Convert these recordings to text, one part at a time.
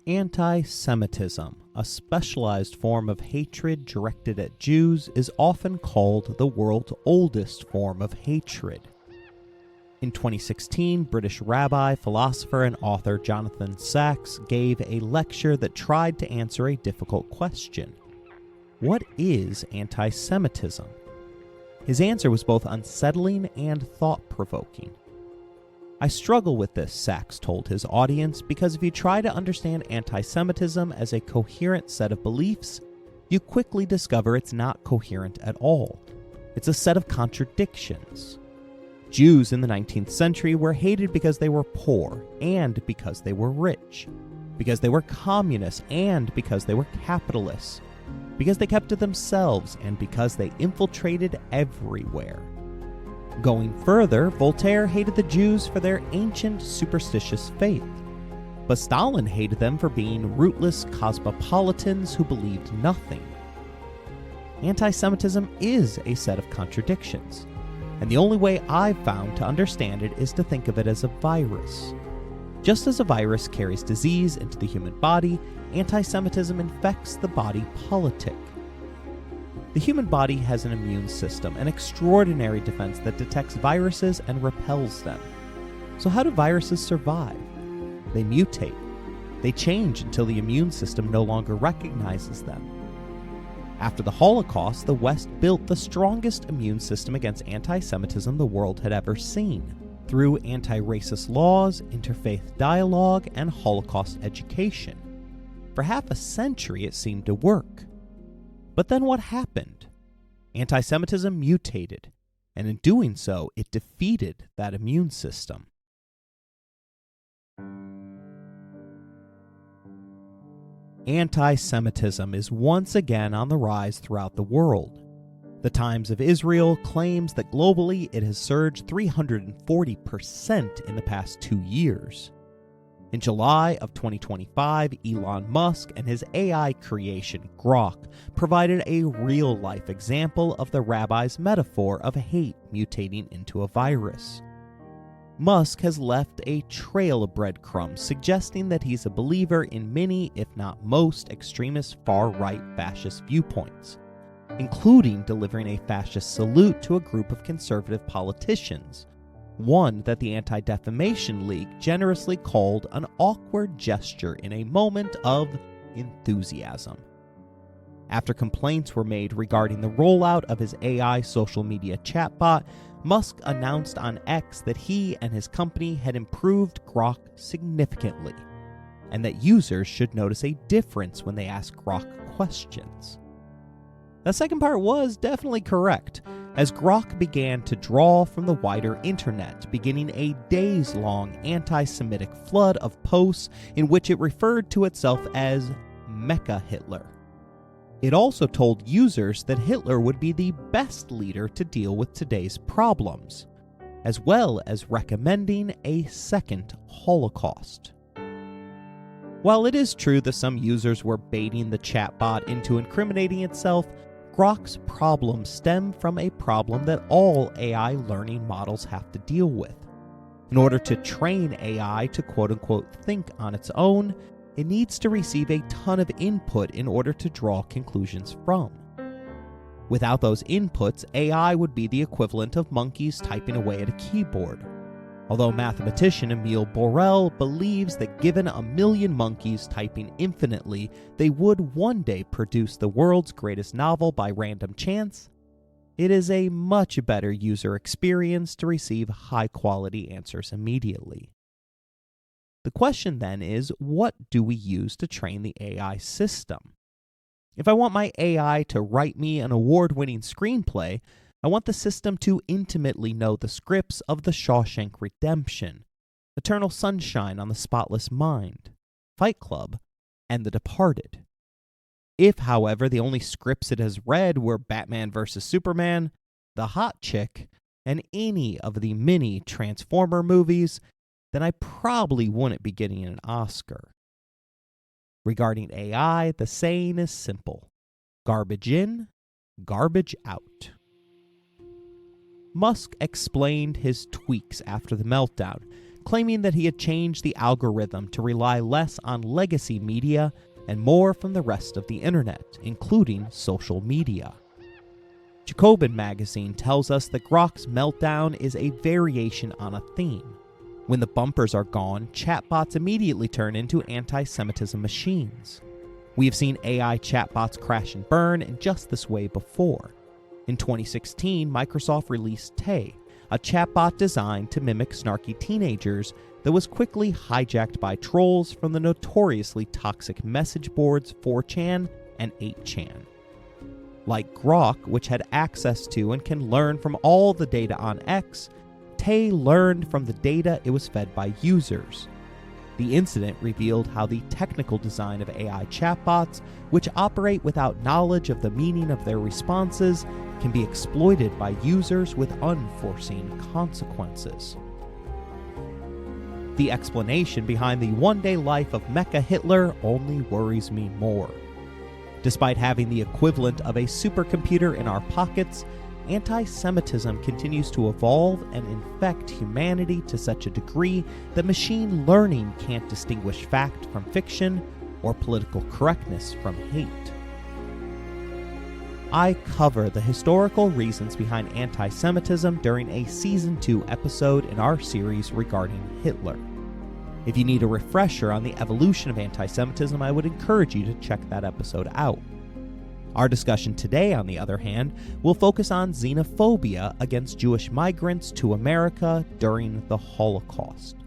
Antisemitism, a specialized form of hatred directed at Jews, is often called the world's oldest form of hatred. In 2016, British rabbi, philosopher, and author Jonathan Sacks gave a lecture that tried to answer a difficult question. What is anti-Semitism? His answer was both unsettling and thought-provoking. I struggle with this, Sacks told his audience, because if you try to understand anti-Semitism as a coherent set of beliefs, you quickly discover it's not coherent at all. It's a set of contradictions. Jews in the 19th century were hated because they were poor and because they were rich, because they were communists and because they were capitalists, because they kept to themselves and because they infiltrated everywhere. Going further, Voltaire hated the Jews for their ancient superstitious faith, but Stalin hated them for being rootless cosmopolitans who believed nothing. Anti-Semitism is a set of contradictions, and the only way I've found to understand it is to think of it as a virus. Just as a virus carries disease into the human body, anti-Semitism infects the body politic. The human body has an immune system, an extraordinary defense that detects viruses and repels them. So how do viruses survive? They mutate. They change until the immune system no longer recognizes them. After the Holocaust, the West built the strongest immune system against anti-Semitism the world had ever seen, through anti-racist laws, interfaith dialogue, and Holocaust education. For half a century, it seemed to work. But then what happened? Anti-Semitism mutated, and in doing so, it defeated that immune system. Anti-Semitism is once again on the rise throughout the world. The Times of Israel claims that globally it has surged 340% in the past 2 years. In July of 2025, Elon Musk and his AI creation, Grok, provided a real-life example of the rabbi's metaphor of hate mutating into a virus. Musk has left a trail of breadcrumbs suggesting that he's a believer in many, if not most, extremist far-right fascist viewpoints, including delivering a fascist salute to a group of conservative politicians, one that the Anti-Defamation League generously called an awkward gesture in a moment of enthusiasm. After complaints were made regarding the rollout of his AI social media chatbot, Musk announced on X that he and his company had improved Grok significantly, and that users should notice a difference when they ask Grok questions. The second part was definitely correct, as Grok began to draw from the wider internet, beginning a days-long anti-Semitic flood of posts in which it referred to itself as Mecha Hitler. It also told users that Hitler would be the best leader to deal with today's problems, as well as recommending a second Holocaust. While it is true that some users were baiting the chatbot into incriminating itself, Grok's problems stem from a problem that all AI learning models have to deal with. In order to train AI to quote-unquote think on its own, it needs to receive a ton of input in order to draw conclusions from. Without those inputs, AI would be the equivalent of monkeys typing away at a keyboard. Although mathematician Emile Borel believes that given 1 million monkeys typing infinitely, they would one day produce the world's greatest novel by random chance, it is a much better user experience to receive high-quality answers immediately. The question then is, what do we use to train the AI system? If I want my AI to write me an award-winning screenplay, I want the system to intimately know the scripts of The Shawshank Redemption, Eternal Sunshine on the Spotless Mind, Fight Club, and The Departed. If, however, the only scripts it has read were Batman vs. Superman, The Hot Chick, and any of the many Transformer movies, then I probably wouldn't be getting an Oscar. Regarding AI, the saying is simple: garbage in, garbage out. Musk explained his tweaks after the meltdown, claiming that he had changed the algorithm to rely less on legacy media and more from the rest of the internet, including social media. Jacobin magazine tells us that Grok's meltdown is a variation on a theme. When the bumpers are gone, chatbots immediately turn into anti-Semitism machines. We have seen AI chatbots crash and burn in just this way before. In 2016, Microsoft released Tay, a chatbot designed to mimic snarky teenagers that was quickly hijacked by trolls from the notoriously toxic message boards 4chan and 8chan. Like Grok, which had access to and can learn from all the data on X, Tay learned from the data it was fed by users. The incident revealed how the technical design of AI chatbots, which operate without knowledge of the meaning of their responses, can be exploited by users with unforeseen consequences. The explanation behind the one-day life of Mecha Hitler only worries me more. Despite having the equivalent of a supercomputer in our pockets, anti-Semitism continues to evolve and infect humanity to such a degree that machine learning can't distinguish fact from fiction or political correctness from hate. I cover the historical reasons behind anti-Semitism during a Season 2 episode in our series regarding Hitler. If you need a refresher on the evolution of anti-Semitism, I would encourage you to check that episode out. Our discussion today, on the other hand, will focus on xenophobia against Jewish migrants to America during the Holocaust.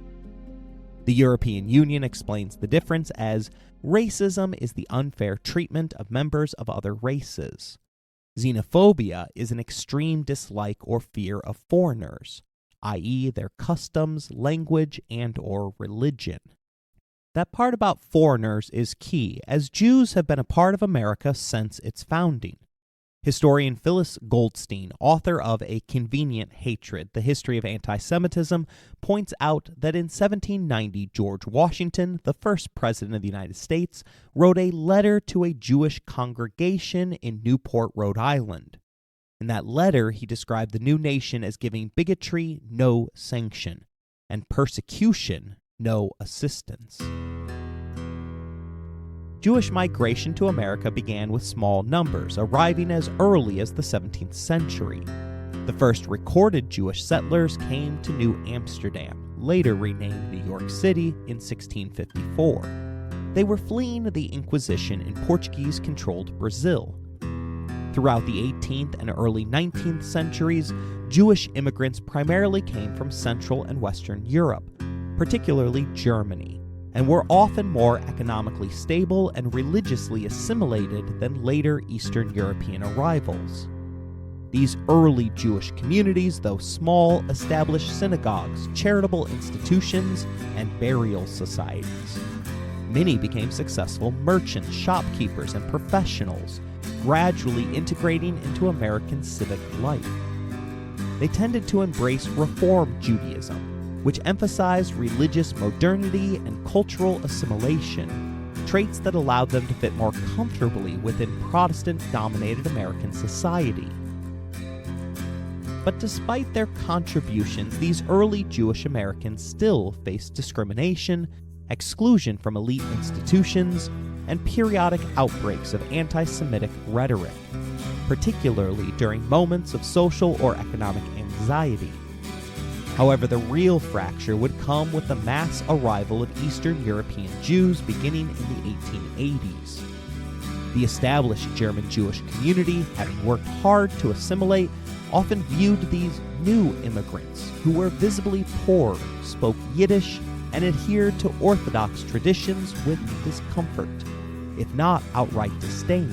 The European Union explains the difference as racism is the unfair treatment of members of other races. Xenophobia is an extreme dislike or fear of foreigners, i.e. their customs, language, and/or religion. That part about foreigners is key, as Jews have been a part of America since its founding. Historian Phyllis Goldstein, author of A Convenient Hatred, The History of Anti-Semitism, points out that in 1790, George Washington, the first president of the United States, wrote a letter to a Jewish congregation in Newport, Rhode Island. In that letter, he described the new nation as giving bigotry no sanction and persecution no assistance. Jewish migration to America began with small numbers, arriving as early as the 17th century. The first recorded Jewish settlers came to New Amsterdam, later renamed New York City, in 1654. They were fleeing the Inquisition in Portuguese-controlled Brazil. Throughout the 18th and early 19th centuries, Jewish immigrants primarily came from Central and Western Europe, particularly Germany, and were often more economically stable and religiously assimilated than later Eastern European arrivals. These early Jewish communities, though small, established synagogues, charitable institutions, and burial societies. Many became successful merchants, shopkeepers, and professionals, gradually integrating into American civic life. They tended to embrace Reform Judaism, which emphasized religious modernity and cultural assimilation, traits that allowed them to fit more comfortably within Protestant-dominated American society. But despite their contributions, these early Jewish Americans still faced discrimination, exclusion from elite institutions, and periodic outbreaks of anti-Semitic rhetoric, particularly during moments of social or economic anxiety. However, the real fracture would come with the mass arrival of Eastern European Jews beginning in the 1880s. The established German Jewish community, having worked hard to assimilate, often viewed these new immigrants, who were visibly poor, spoke Yiddish, and adhered to Orthodox traditions with discomfort, if not outright disdain.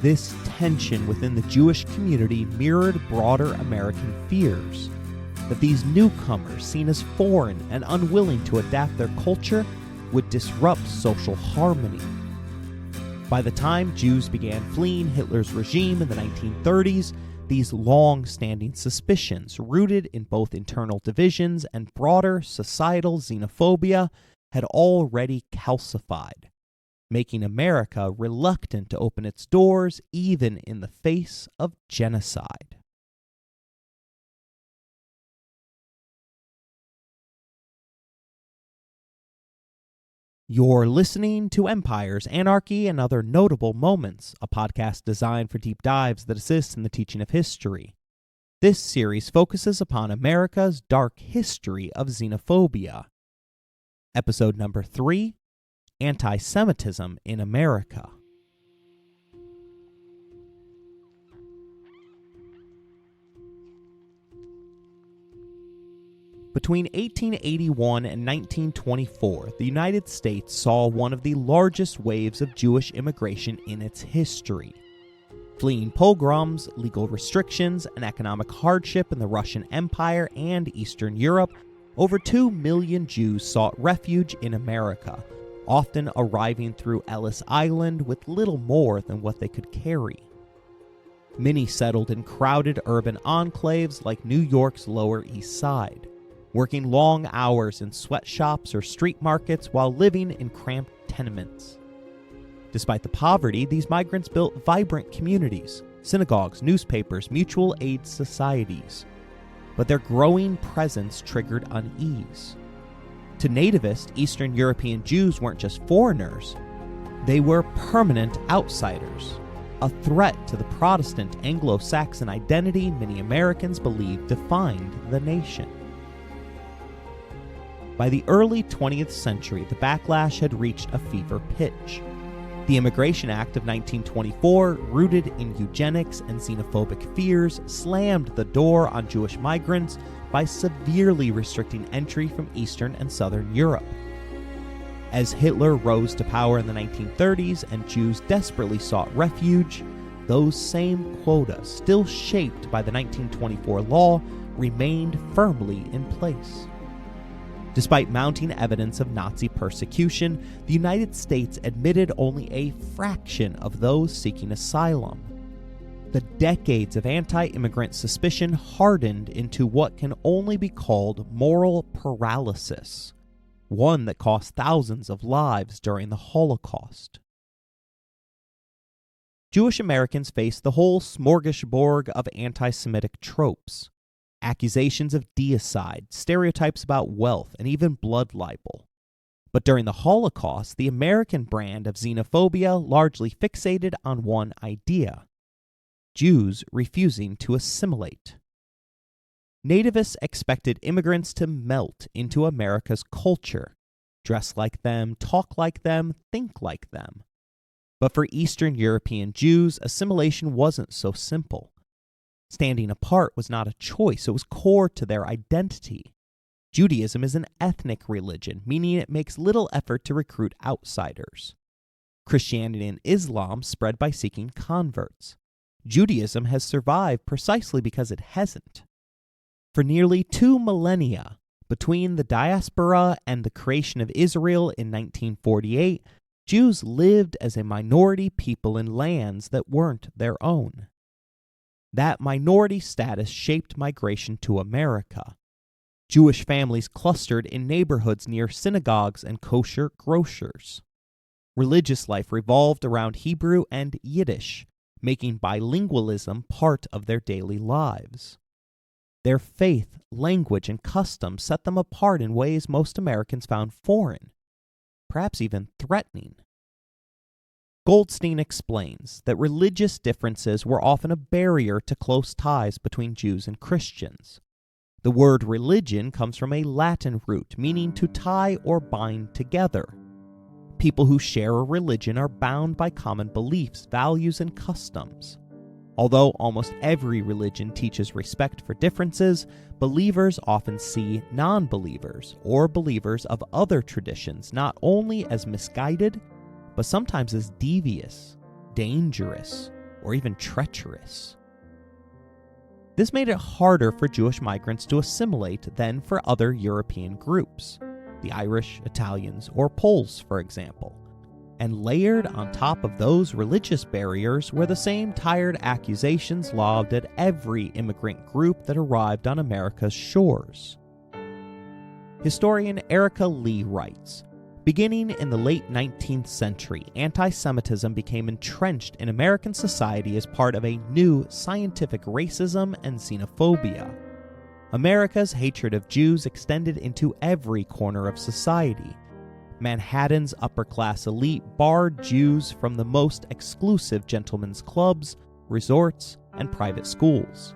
This tension within the Jewish community mirrored broader American fears that these newcomers, seen as foreign and unwilling to adapt their culture, would disrupt social harmony. By the time Jews began fleeing Hitler's regime in the 1930s, these long-standing suspicions, rooted in both internal divisions and broader societal xenophobia, had already calcified, making America reluctant to open its doors even in the face of genocide. You're listening to Empires, Anarchy, and Other Notable Moments, a podcast designed for deep dives that assist in the teaching of history. This series focuses upon America's dark history of xenophobia. Episode number 3, Antisemitism in America. Between 1881 and 1924, the United States saw one of the largest waves of Jewish immigration in its history. Fleeing pogroms, legal restrictions, and economic hardship in the Russian Empire and Eastern Europe, over 2 million Jews sought refuge in America, often arriving through Ellis Island with little more than what they could carry. Many settled in crowded urban enclaves like New York's Lower East Side, working long hours in sweatshops or street markets while living in cramped tenements. Despite the poverty, these migrants built vibrant communities, synagogues, newspapers, mutual aid societies. But their growing presence triggered unease. To nativist Eastern European Jews weren't just foreigners, they were permanent outsiders, a threat to the Protestant Anglo-Saxon identity many Americans believed defined the nation. By the early 20th century, the backlash had reached a fever pitch. The Immigration Act of 1924, rooted in eugenics and xenophobic fears, slammed the door on Jewish migrants by severely restricting entry from Eastern and Southern Europe. As Hitler rose to power in the 1930s and Jews desperately sought refuge, those same quotas, still shaped by the 1924 law, remained firmly in place. Despite mounting evidence of Nazi persecution, the United States admitted only a fraction of those seeking asylum. The decades of anti-immigrant suspicion hardened into what can only be called moral paralysis, one that cost thousands of lives during the Holocaust. Jewish Americans faced the whole smorgasbord of anti-Semitic tropes. Accusations of deicide, stereotypes about wealth, and even blood libel. But during the Holocaust, the American brand of xenophobia largely fixated on one idea: Jews refusing to assimilate. Nativists expected immigrants to melt into America's culture, dress like them, talk like them, think like them. But for Eastern European Jews, assimilation wasn't so simple. Standing apart was not a choice, it was core to their identity. Judaism is an ethnic religion, meaning it makes little effort to recruit outsiders. Christianity and Islam spread by seeking converts. Judaism has survived precisely because it hasn't. For nearly 2 millennia, between the diaspora and the creation of Israel in 1948, Jews lived as a minority people in lands that weren't their own. That minority status shaped migration to America. Jewish families clustered in neighborhoods near synagogues and kosher grocers. Religious life revolved around Hebrew and Yiddish, making bilingualism part of their daily lives. Their faith, language, and customs set them apart in ways most Americans found foreign, perhaps even threatening. Goldstein explains that religious differences were often a barrier to close ties between Jews and Christians. The word religion comes from a Latin root meaning to tie or bind together. People who share a religion are bound by common beliefs, values, and customs. Although almost every religion teaches respect for differences, believers often see non-believers or believers of other traditions not only as misguided, but sometimes as devious, dangerous, or even treacherous. This made it harder for Jewish migrants to assimilate than for other European groups, the Irish, Italians, or Poles, for example. And layered on top of those religious barriers were the same tired accusations lobbed at every immigrant group that arrived on America's shores. Historian Erica Lee writes, beginning in the late 19th century, anti-Semitism became entrenched in American society as part of a new scientific racism and xenophobia. America's hatred of Jews extended into every corner of society. Manhattan's upper-class elite barred Jews from the most exclusive gentlemen's clubs, resorts, and private schools.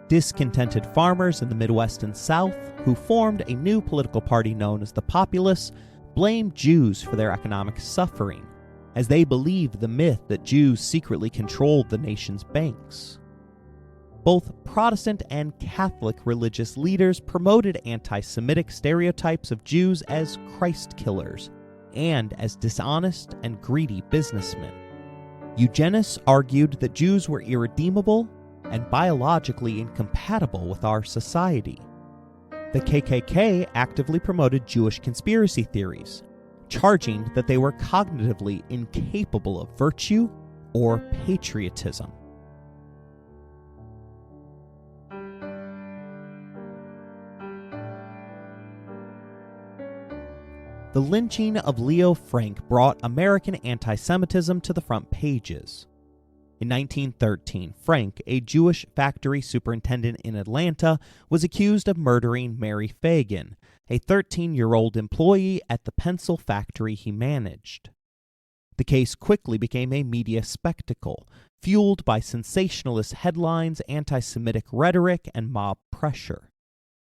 Discontented farmers in the Midwest and South, who formed a new political party known as the Populists, blamed Jews for their economic suffering, as they believed the myth that Jews secretly controlled the nation's banks. Both Protestant and Catholic religious leaders promoted anti-Semitic stereotypes of Jews as Christ killers and as dishonest and greedy businessmen. Eugenists argued that Jews were irredeemable and biologically incompatible with our society. The KKK actively promoted Jewish conspiracy theories, charging that they were cognitively incapable of virtue or patriotism. The lynching of Leo Frank brought American anti-Semitism to the front pages. In 1913, Frank, a Jewish factory superintendent in Atlanta, was accused of murdering Mary Fagan, a 13-year-old employee at the pencil factory he managed. The case quickly became a media spectacle, fueled by sensationalist headlines, anti-Semitic rhetoric, and mob pressure.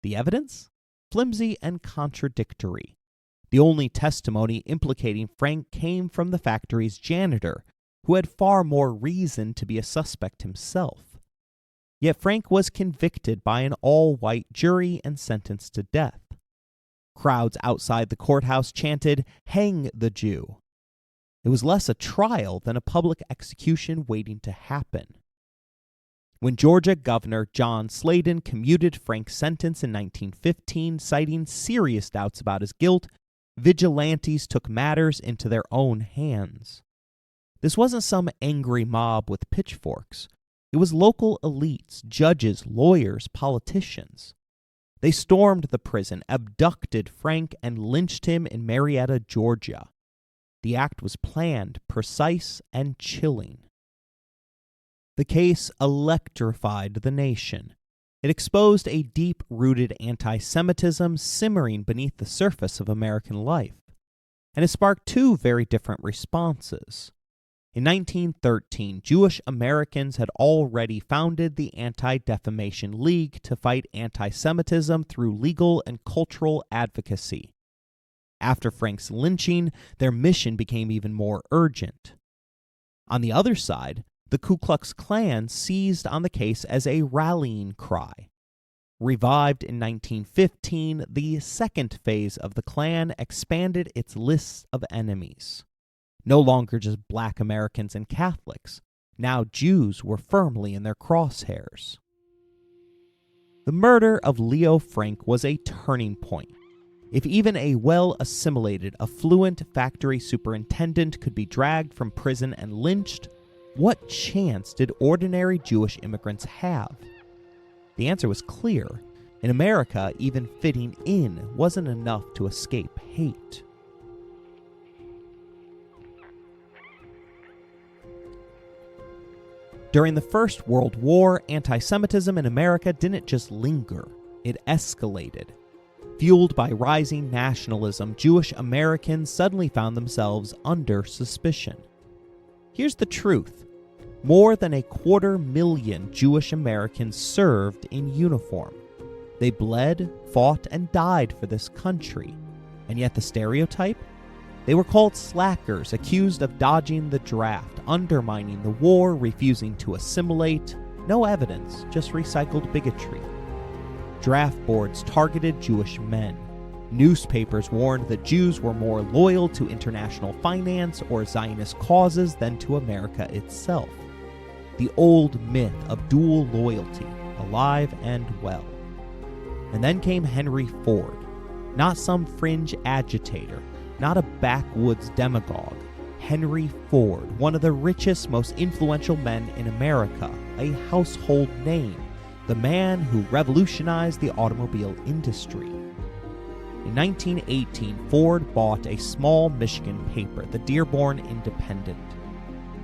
The evidence? Flimsy and contradictory. The only testimony implicating Frank came from the factory's janitor, who had far more reason to be a suspect himself. Yet Frank was convicted by an all-white jury and sentenced to death. Crowds outside the courthouse chanted, "Hang the Jew." It was less a trial than a public execution waiting to happen. When Georgia Governor John Sladen commuted Frank's sentence in 1915, citing serious doubts about his guilt, vigilantes took matters into their own hands. This wasn't some angry mob with pitchforks. It was local elites, judges, lawyers, politicians. They stormed the prison, abducted Frank, and lynched him in Marietta, Georgia. The act was planned, precise, and chilling. The case electrified the nation. It exposed a deep-rooted anti-Semitism simmering beneath the surface of American life, and it sparked two very different responses. In 1913, Jewish Americans had already founded the Anti-Defamation League to fight anti-Semitism through legal and cultural advocacy. After Frank's lynching, their mission became even more urgent. On the other side, the Ku Klux Klan seized on the case as a rallying cry. Revived in 1915, the second phase of the Klan expanded its list of enemies. No longer just Black Americans and Catholics, now Jews were firmly in their crosshairs. The murder of Leo Frank was a turning point. If even a well-assimilated, affluent factory superintendent could be dragged from prison and lynched, what chance did ordinary Jewish immigrants have? The answer was clear. In America, even fitting in wasn't enough to escape hate. During the First World War, anti-Semitism in America didn't just linger, it escalated. Fueled by rising nationalism, Jewish Americans suddenly found themselves under suspicion. Here's the truth. More than 250,000 Jewish Americans served in uniform. They bled, fought, and died for this country. And yet the stereotype? They were called slackers, accused of dodging the draft, undermining the war, refusing to assimilate. No evidence, just recycled bigotry. Draft boards targeted Jewish men. Newspapers warned that Jews were more loyal to international finance or Zionist causes than to America itself. The old myth of dual loyalty, alive and well. And then came Henry Ford, not some fringe agitator, not a backwoods demagogue. Henry Ford, one of the richest, most influential men in America, a household name, the man who revolutionized the automobile industry. In 1918, Ford bought a small Michigan paper, the Dearborn Independent.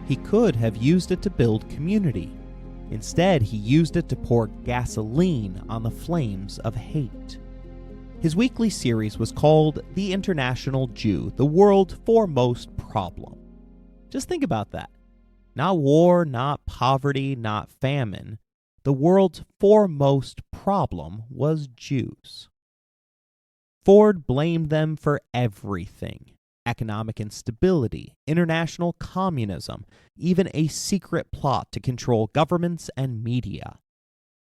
He could have used it to build community. Instead, he used it to pour gasoline on the flames of hate. His weekly series was called The International Jew, the World's Foremost Problem. Just think about that. Not war, not poverty, not famine. The world's foremost problem was Jews. Ford blamed them for everything: economic instability, international communism, even a secret plot to control governments and media.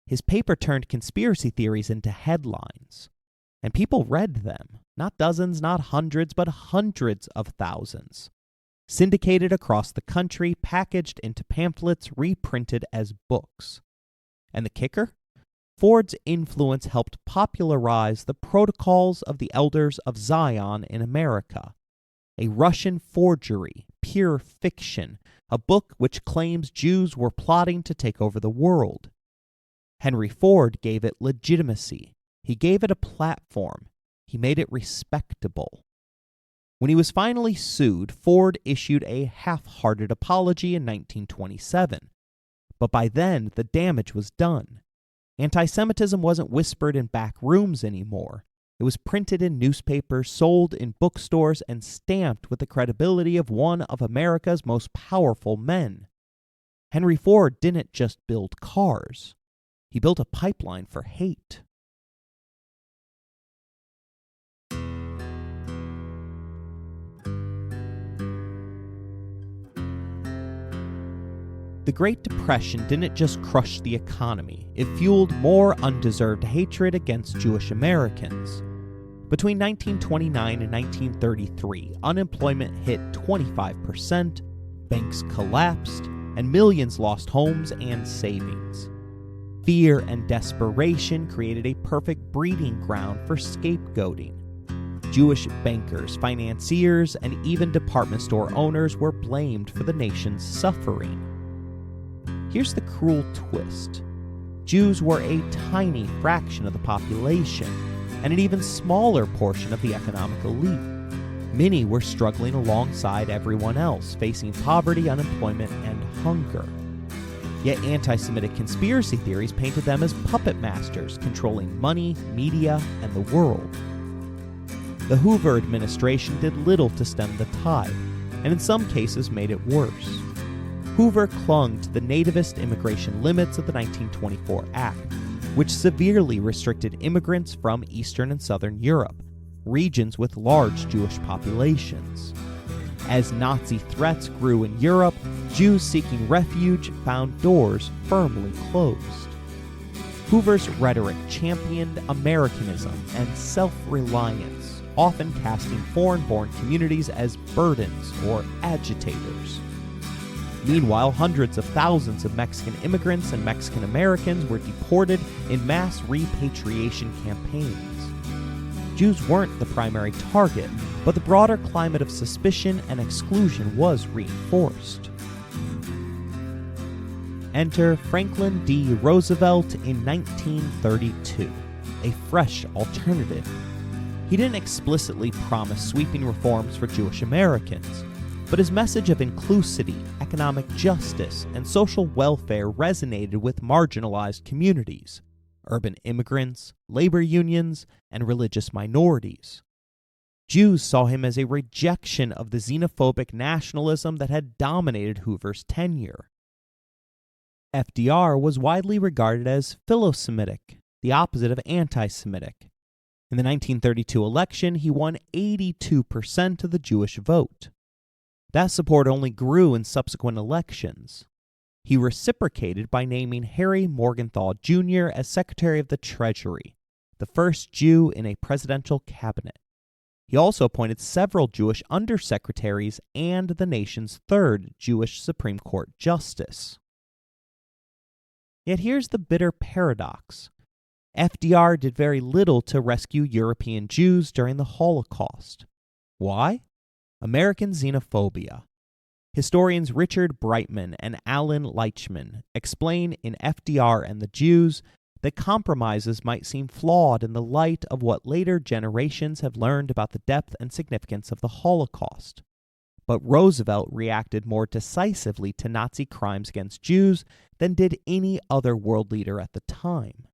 His paper turned conspiracy theories into headlines, and people read them, not dozens, not hundreds, but hundreds of thousands. Syndicated across the country, packaged into pamphlets, reprinted as books. And the kicker? Ford's influence helped popularize the Protocols of the Elders of Zion in America, a Russian forgery, pure fiction, a book which claims Jews were plotting to take over the world. Henry Ford gave it legitimacy. He gave it a platform. He made it respectable. When he was finally sued, Ford issued a half-hearted apology in 1927. But by then, the damage was done. Antisemitism wasn't whispered in back rooms anymore. It was printed in newspapers, sold in bookstores, and stamped with the credibility of one of America's most powerful men. Henry Ford didn't just build cars. He built a pipeline for hate. The Great Depression didn't just crush the economy, it fueled more undeserved hatred against Jewish Americans. Between 1929 and 1933, unemployment hit 25%, banks collapsed, and millions lost homes and savings. Fear and desperation created a perfect breeding ground for scapegoating. Jewish bankers, financiers, and even department store owners were blamed for the nation's suffering. Here's the cruel twist. Jews were a tiny fraction of the population, and an even smaller portion of the economic elite. Many were struggling alongside everyone else, facing poverty, unemployment, and hunger. Yet anti-Semitic conspiracy theories painted them as puppet masters, controlling money, media, and the world. The Hoover administration did little to stem the tide, and in some cases made it worse. Hoover clung to the nativist immigration limits of the 1924 Act, which severely restricted immigrants from Eastern and Southern Europe, regions with large Jewish populations. As Nazi threats grew in Europe, Jews seeking refuge found doors firmly closed. Hoover's rhetoric championed Americanism and self-reliance, often casting foreign-born communities as burdens or agitators. Meanwhile, hundreds of thousands of Mexican immigrants and Mexican Americans were deported in mass repatriation campaigns. Jews weren't the primary target, but the broader climate of suspicion and exclusion was reinforced. Enter Franklin D. Roosevelt in 1932, a fresh alternative. He didn't explicitly promise sweeping reforms for Jewish Americans, but his message of inclusivity, economic justice, and social welfare resonated with marginalized communities, urban immigrants, labor unions, and religious minorities. Jews saw him as a rejection of the xenophobic nationalism that had dominated Hoover's tenure. FDR was widely regarded as philo-Semitic, the opposite of anti-Semitic. In the 1932 election, he won 82% of the Jewish vote. That support only grew in subsequent elections. He reciprocated by naming Harry Morgenthau Jr. as Secretary of the Treasury, the first Jew in a presidential cabinet. He also appointed several Jewish undersecretaries and the nation's third Jewish Supreme Court justice. Yet here's the bitter paradox. FDR did very little to rescue European Jews during the Holocaust. Why? American xenophobia. Historians Richard Brightman and Alan Leichman explain in FDR and the Jews that compromises might seem flawed in the light of what later generations have learned about the depth and significance of the Holocaust. But Roosevelt reacted more decisively to Nazi crimes against Jews than did any other world leader at the time.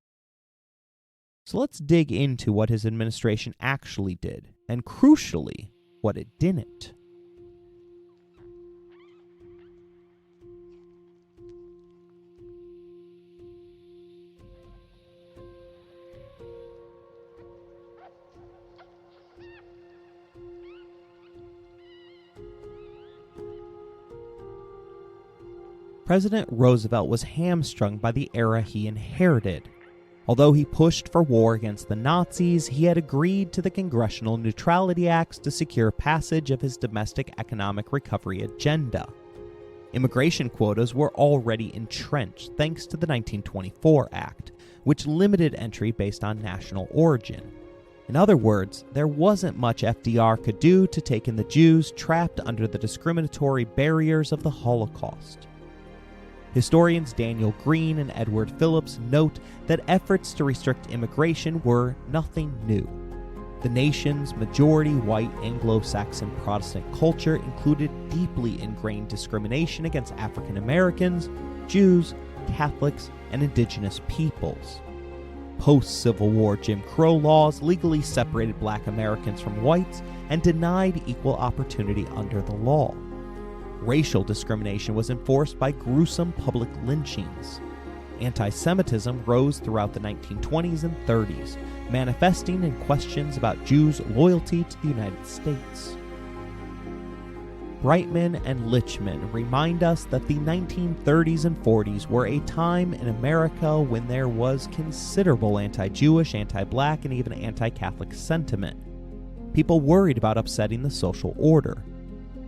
So let's dig into what his administration actually did, and crucially, what it didn't. President Roosevelt was hamstrung by the era he inherited. Although he pushed for war against the Nazis, he had agreed to the Congressional Neutrality Acts to secure passage of his domestic economic recovery agenda. Immigration quotas were already entrenched thanks to the 1924 Act, which limited entry based on national origin. In other words, there wasn't much FDR could do to take in the Jews trapped under the discriminatory barriers of the Holocaust. Historians Daniel Green and Edward Phillips note that efforts to restrict immigration were nothing new. The nation's majority white Anglo-Saxon Protestant culture included deeply ingrained discrimination against African Americans, Jews, Catholics, and indigenous peoples. Post-Civil War Jim Crow laws legally separated Black Americans from whites and denied equal opportunity under the law. Racial discrimination was enforced by gruesome public lynchings. Antisemitism rose throughout the 1920s and 30s, manifesting in questions about Jews' loyalty to the United States. Brightman and Lichman remind us that the 1930s and 40s were a time in America when there was considerable anti-Jewish, anti-Black, and even anti-Catholic sentiment. People worried about upsetting the social order.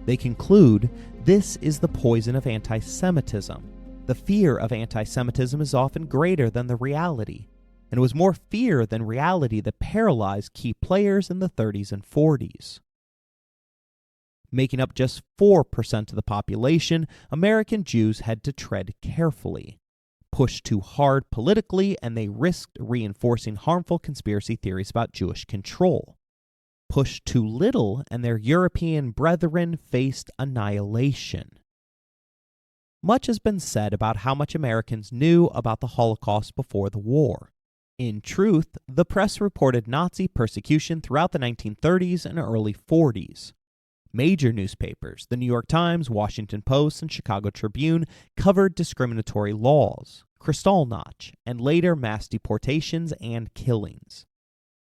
They conclude, this is the poison of anti-Semitism. The fear of anti-Semitism is often greater than the reality, and it was more fear than reality that paralyzed key players in the 30s and 40s. Making up just 4% of the population, American Jews had to tread carefully. Pushed too hard politically, and they risked reinforcing harmful conspiracy theories about Jewish control. Pushed too little, and their European brethren faced annihilation. Much has been said about how much Americans knew about the Holocaust before the war. In truth, the press reported Nazi persecution throughout the 1930s and early 40s. Major newspapers, the New York Times, Washington Post, and Chicago Tribune, covered discriminatory laws, Kristallnacht, and later mass deportations and killings.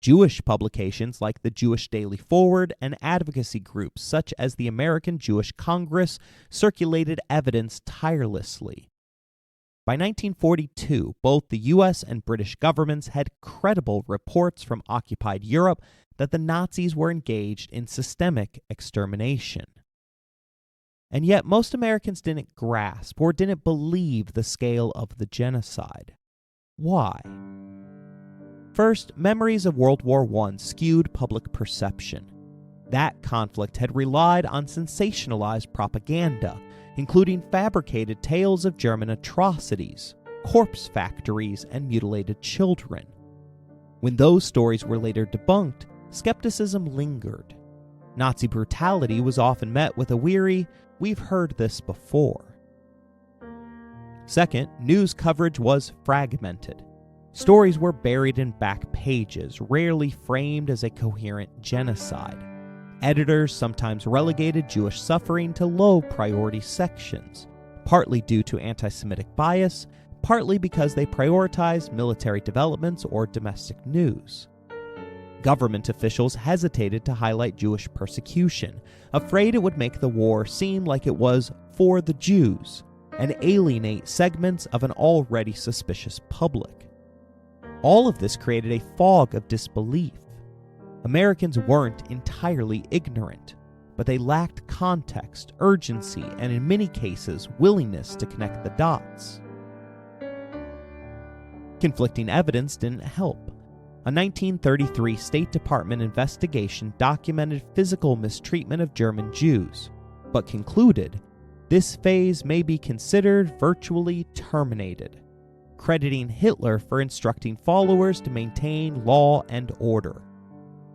Jewish publications like the Jewish Daily Forward and advocacy groups such as the American Jewish Congress circulated evidence tirelessly. By 1942, both the U.S. and British governments had credible reports from occupied Europe that the Nazis were engaged in systemic extermination. And yet most Americans didn't grasp or didn't believe the scale of the genocide. Why? First, memories of World War I skewed public perception. That conflict had relied on sensationalized propaganda, including fabricated tales of German atrocities, corpse factories, and mutilated children. When those stories were later debunked, skepticism lingered. Nazi brutality was often met with a weary, "We've heard this before." Second, news coverage was fragmented. Stories were buried in back pages, rarely framed as a coherent genocide. Editors sometimes relegated Jewish suffering to low-priority sections, partly due to anti-Semitic bias, partly because they prioritized military developments or domestic news. Government officials hesitated to highlight Jewish persecution, afraid it would make the war seem like it was for the Jews, and alienate segments of an already suspicious public. All of this created a fog of disbelief. Americans weren't entirely ignorant, but they lacked context, urgency, and in many cases, willingness to connect the dots. Conflicting evidence didn't help. A 1933 State Department investigation documented physical mistreatment of German Jews, but concluded this phase may be considered virtually terminated, crediting Hitler for instructing followers to maintain law and order.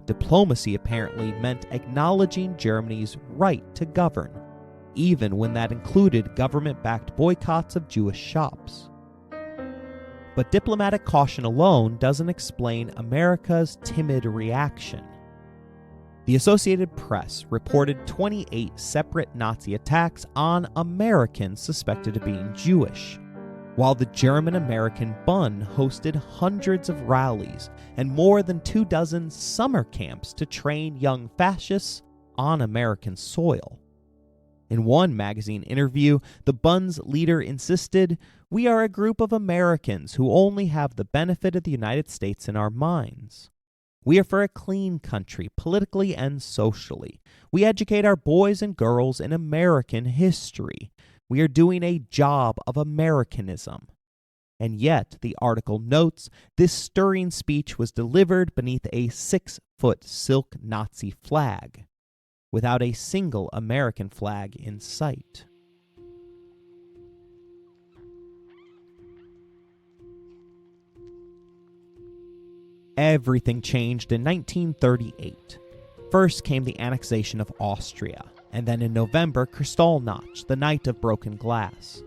Diplomacy apparently meant acknowledging Germany's right to govern, even when that included government-backed boycotts of Jewish shops. But diplomatic caution alone doesn't explain America's timid reaction. The Associated Press reported 28 separate Nazi attacks on Americans suspected of being Jewish, while the German-American Bund hosted hundreds of rallies and more than 24 summer camps to train young fascists on American soil. In one magazine interview, the Bund's leader insisted, "We are a group of Americans who only have the benefit of the United States in our minds. We are for a clean country, politically and socially. We educate our boys and girls in American history. We are doing a job of Americanism." And yet, the article notes, this stirring speech was delivered beneath a 6-foot silk Nazi flag, without a single American flag in sight. Everything changed in 1938. First came the annexation of Austria, and then in November, Kristallnacht, the night of broken glass.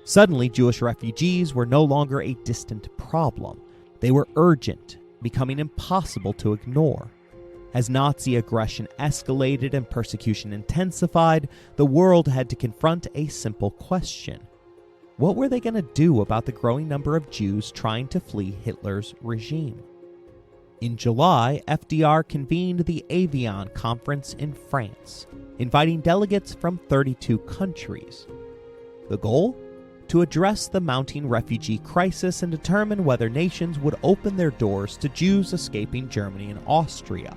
Suddenly, Jewish refugees were no longer a distant problem. They were urgent, becoming impossible to ignore. As Nazi aggression escalated and persecution intensified, the world had to confront a simple question. What were they going to do about the growing number of Jews trying to flee Hitler's regime? In July, FDR convened the Evian Conference in France, inviting delegates from 32 countries. The goal? To address the mounting refugee crisis and determine whether nations would open their doors to Jews escaping Germany and Austria.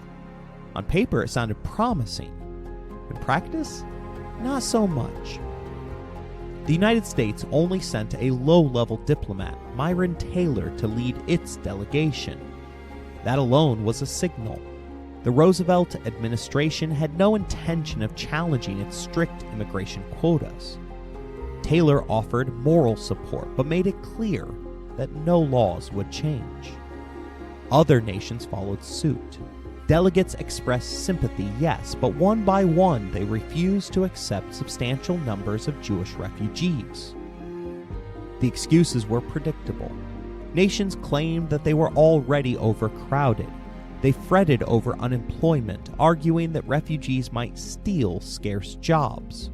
On paper, it sounded promising. In practice, not so much. The United States only sent a low-level diplomat, Myron Taylor, to lead its delegation. That alone was a signal. The Roosevelt administration had no intention of challenging its strict immigration quotas. Taylor offered moral support, but made it clear that no laws would change. Other nations followed suit. Delegates expressed sympathy, yes, but one by one they refused to accept substantial numbers of Jewish refugees. The excuses were predictable. Nations claimed that they were already overcrowded. They fretted over unemployment, arguing that refugees might steal scarce jobs.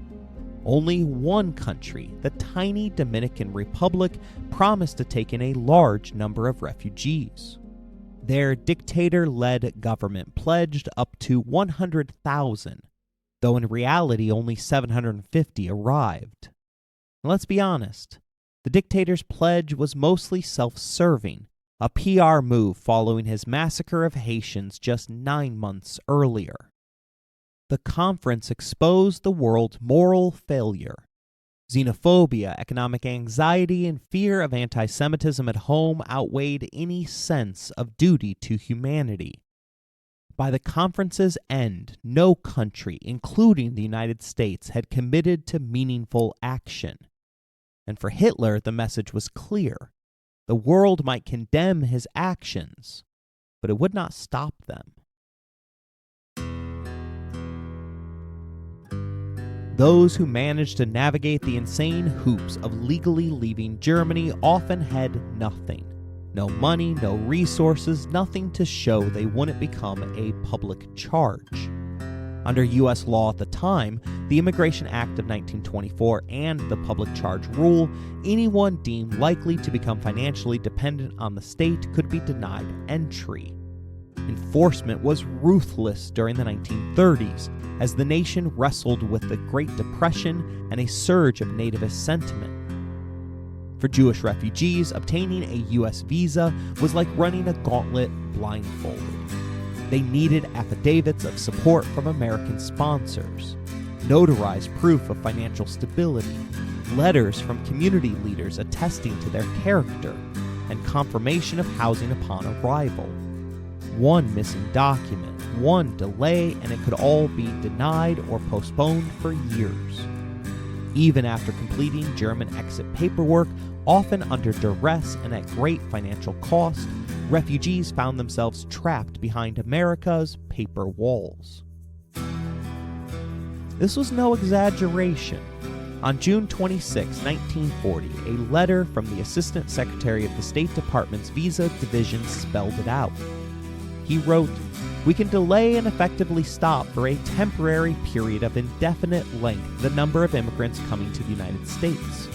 Only one country, the tiny Dominican Republic, promised to take in a large number of refugees. Their dictator-led government pledged up to 100,000, though in reality only 750 arrived. And let's be honest, the dictator's pledge was mostly self-serving, a PR move following his massacre of Haitians just 9 months earlier. The conference exposed the world's moral failure. Xenophobia, economic anxiety, and fear of antisemitism at home outweighed any sense of duty to humanity. By the conference's end, no country, including the United States, had committed to meaningful action. And for Hitler, the message was clear. The world might condemn his actions, but it would not stop them. Those who managed to navigate the insane hoops of legally leaving Germany often had nothing. No money, no resources, nothing to show they wouldn't become a public charge. Under U.S. law at the time, the Immigration Act of 1924 and the public charge rule, anyone deemed likely to become financially dependent on the state could be denied entry. Enforcement was ruthless during the 1930s as the nation wrestled with the Great Depression and a surge of nativist sentiment. For Jewish refugees, obtaining a U.S. visa was like running a gauntlet blindfolded. They needed affidavits of support from American sponsors, notarized proof of financial stability, letters from community leaders attesting to their character, and confirmation of housing upon arrival. One missing document, one delay, and it could all be denied or postponed for years. Even after completing German exit paperwork, often under duress and at great financial cost, refugees found themselves trapped behind America's paper walls. This was no exaggeration. On June 26, 1940, a letter from the Assistant Secretary of the State Department's Visa Division spelled it out. He wrote, "We can delay and effectively stop for a temporary period of indefinite length the number of immigrants coming to the United States.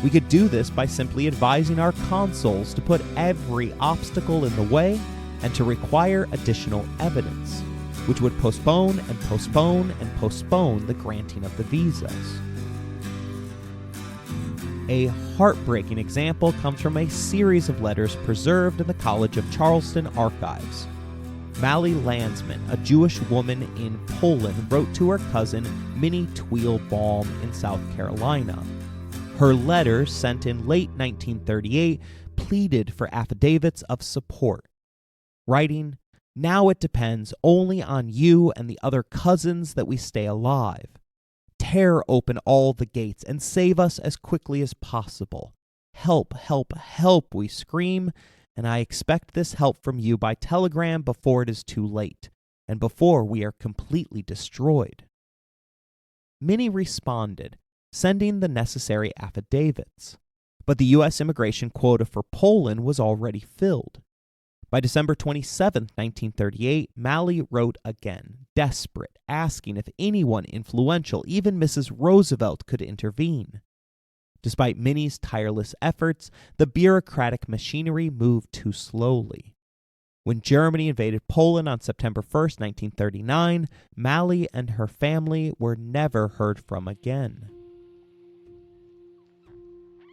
We could do this by simply advising our consuls to put every obstacle in the way and to require additional evidence, which would postpone and postpone and postpone the granting of the visas." A heartbreaking example comes from a series of letters preserved in the College of Charleston archives. Mally Landsman, a Jewish woman in Poland, wrote to her cousin Minnie Tweelbaum in South Carolina. Her letters, sent in late 1938, pleaded for affidavits of support, writing, "Now it depends only on you and the other cousins that we stay alive. Tear open all the gates and save us as quickly as possible. Help, help, help," we scream, and I expect this help from you by telegram before it is too late, and before we are completely destroyed. Minnie responded, sending the necessary affidavits, but the U.S. immigration quota for Poland was already filled. By December 27, 1938, Mally wrote again, desperate, asking if anyone influential, even Mrs. Roosevelt, could intervene. Despite Minnie's tireless efforts, the bureaucratic machinery moved too slowly. When Germany invaded Poland on September 1, 1939, Mally and her family were never heard from again.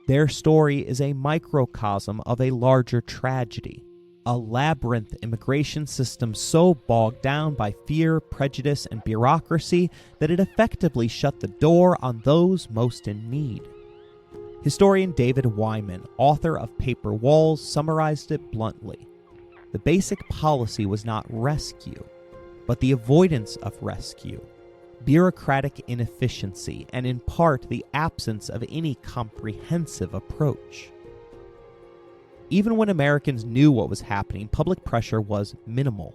Their story is a microcosm of a larger tragedy. A labyrinth immigration system so bogged down by fear, prejudice, and bureaucracy that it effectively shut the door on those most in need. Historian David Wyman, author of Paper Walls, summarized it bluntly. The basic policy was not rescue, but the avoidance of rescue, bureaucratic inefficiency, and in part the absence of any comprehensive approach. Even when Americans knew what was happening, public pressure was minimal.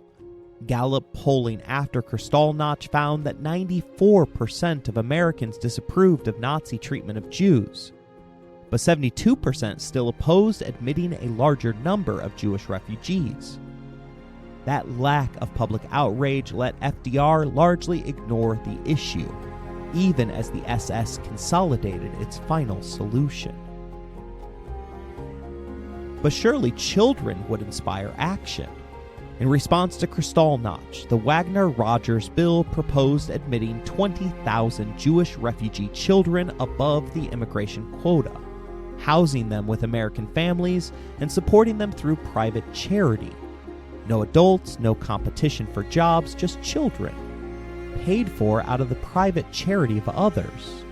Gallup polling after Kristallnacht found that 94% of Americans disapproved of Nazi treatment of Jews, but 72% still opposed admitting a larger number of Jewish refugees. That lack of public outrage let FDR largely ignore the issue, even as the SS consolidated its final solution. But surely children would inspire action. In response to Kristallnacht, the Wagner-Rogers bill proposed admitting 20,000 Jewish refugee children above the immigration quota, housing them with American families and supporting them through private charity. No adults, no competition for jobs, just children, paid for out of the private charity of others.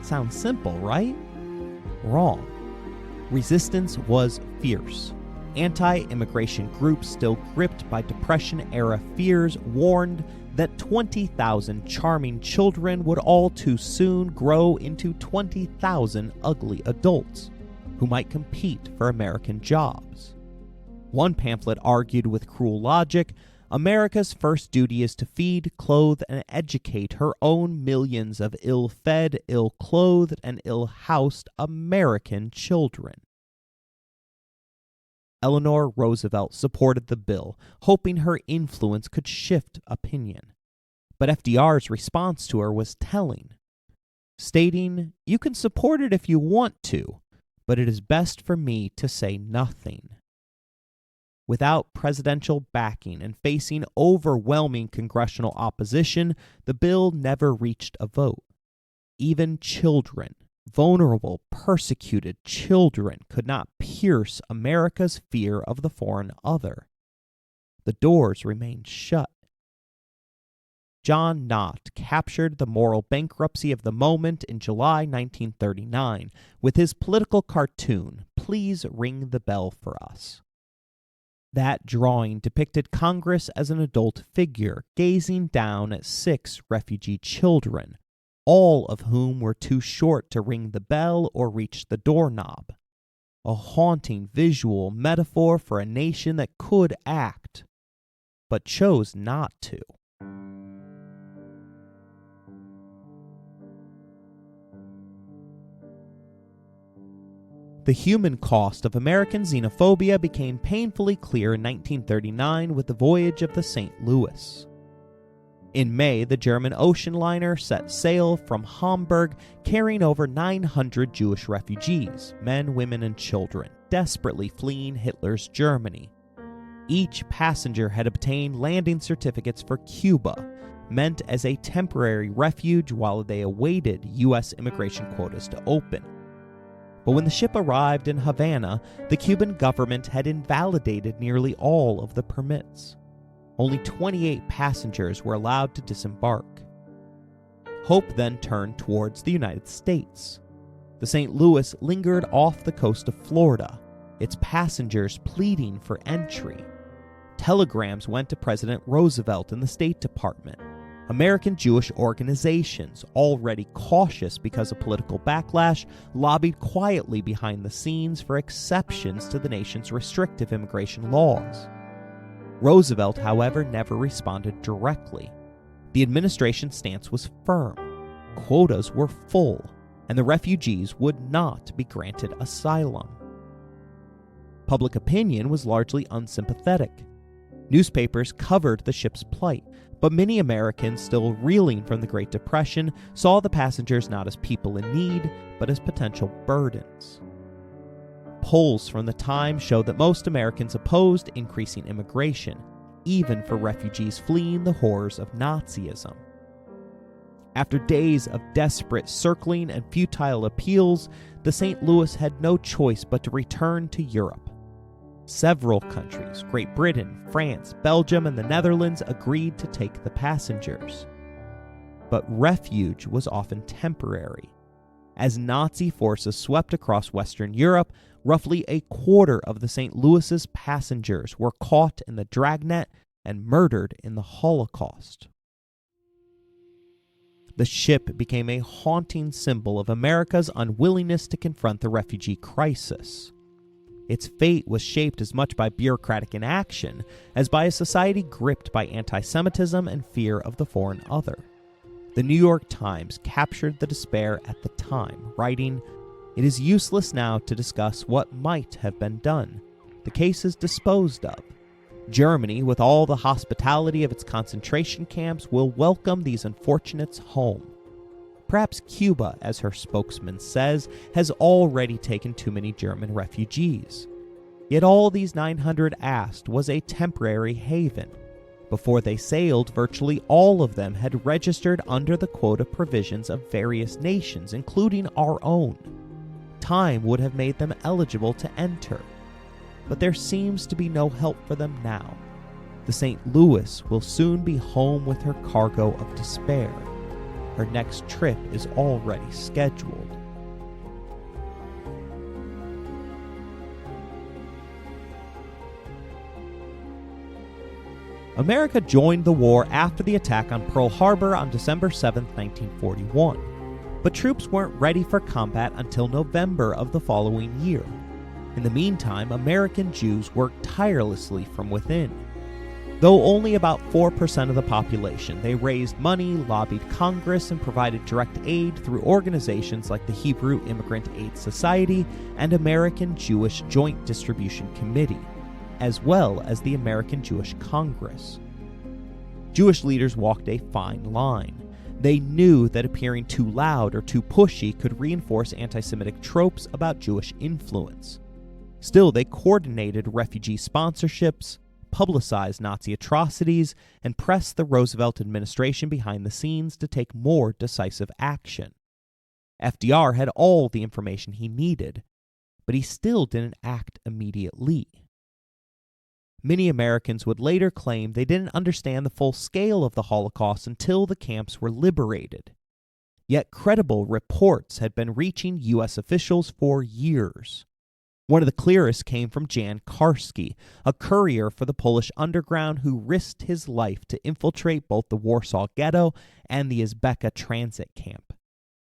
Sounds simple, right? Wrong. Resistance was fierce. Anti-immigration groups, still gripped by Depression-era fears, warned that 20,000 charming children would all too soon grow into 20,000 ugly adults who might compete for American jobs. One pamphlet argued with cruel logic, America's first duty is to feed, clothe, and educate her own millions of ill-fed, ill-clothed, and ill-housed American children. Eleanor Roosevelt supported the bill, hoping her influence could shift opinion. But FDR's response to her was telling, stating, "You can support it if you want to, but it is best for me to say nothing." Without presidential backing and facing overwhelming congressional opposition, the bill never reached a vote. Even children, vulnerable, persecuted children, could not pierce America's fear of the foreign other. The doors remained shut. John Knott captured the moral bankruptcy of the moment in July 1939 with his political cartoon, "Please Ring the Bell for Us." That drawing depicted Congress as an adult figure gazing down at 6 refugee children, all of whom were too short to ring the bell or reach the doorknob. A haunting visual metaphor for a nation that could act, but chose not to. The human cost of American xenophobia became painfully clear in 1939 with the voyage of the St. Louis. In May, the German ocean liner set sail from Hamburg, carrying over 900 Jewish refugees, men, women, and children, desperately fleeing Hitler's Germany. Each passenger had obtained landing certificates for Cuba, meant as a temporary refuge while they awaited U.S. immigration quotas to open. But when the ship arrived in Havana, the Cuban government had invalidated nearly all of the permits. Only 28 passengers were allowed to disembark. Hope then turned towards the United States. The St. Louis lingered off the coast of Florida, its passengers pleading for entry. Telegrams went to President Roosevelt and the State Department. American Jewish organizations, already cautious because of political backlash, lobbied quietly behind the scenes for exceptions to the nation's restrictive immigration laws. Roosevelt, however, never responded directly. The administration's stance was firm. Quotas were full, and the refugees would not be granted asylum. Public opinion was largely unsympathetic. Newspapers covered the ship's plight, but many Americans, still reeling from the Great Depression, saw the passengers not as people in need, but as potential burdens. Polls from the time showed that most Americans opposed increasing immigration, even for refugees fleeing the horrors of Nazism. After days of desperate circling and futile appeals, the St. Louis had no choice but to return to Europe. Several countries, Great Britain, France, Belgium, and the Netherlands, agreed to take the passengers. But refuge was often temporary. As Nazi forces swept across Western Europe, roughly a quarter of the St. Louis's passengers were caught in the dragnet and murdered in the Holocaust. The ship became a haunting symbol of America's unwillingness to confront the refugee crisis. Its fate was shaped as much by bureaucratic inaction as by a society gripped by antisemitism and fear of the foreign other. The New York Times captured the despair at the time, writing, "It is useless now to discuss what might have been done. The case is disposed of. Germany, with all the hospitality of its concentration camps, will welcome these unfortunates home. Perhaps Cuba, as her spokesman says, has already taken too many German refugees. Yet all these 900 asked was a temporary haven. Before they sailed, virtually all of them had registered under the quota provisions of various nations, including our own. Time would have made them eligible to enter. But there seems to be no help for them now. The St. Louis will soon be home with her cargo of despair. Her next trip is already scheduled." America joined the war after the attack on Pearl Harbor on December 7, 1941. But troops weren't ready for combat until November of the following year. In the meantime, American Jews worked tirelessly from within. Though only about 4% of the population, they raised money, lobbied Congress, and provided direct aid through organizations like the Hebrew Immigrant Aid Society and American Jewish Joint Distribution Committee, as well as the American Jewish Congress. Jewish leaders walked a fine line. They knew that appearing too loud or too pushy could reinforce anti-Semitic tropes about Jewish influence. Still, they coordinated refugee sponsorships, publicized Nazi atrocities, and pressed the Roosevelt administration behind the scenes to take more decisive action. FDR had all the information he needed, but he still didn't act immediately. Many Americans would later claim they didn't understand the full scale of the Holocaust until the camps were liberated. Yet credible reports had been reaching U.S. officials for years. One of the clearest came from Jan Karski, a courier for the Polish underground who risked his life to infiltrate both the Warsaw Ghetto and the Izbeka transit camp.